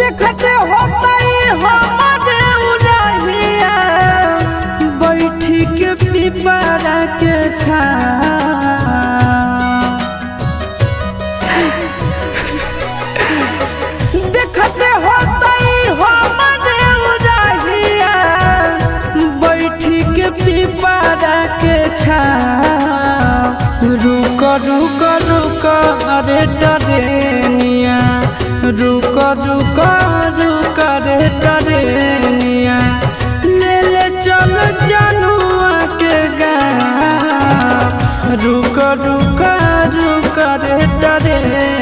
देखते होता हमारे उड़हिया बैठी के पिपरा के देखते होता हमारे उड़हिया बैठी के पिपरा के रुक रुक रुक अरे टरेनिया रुक रुक रुक रे टरेनिया ले ले चल जनुआ के गाँव रुक रुक रुक रे टरेनिया।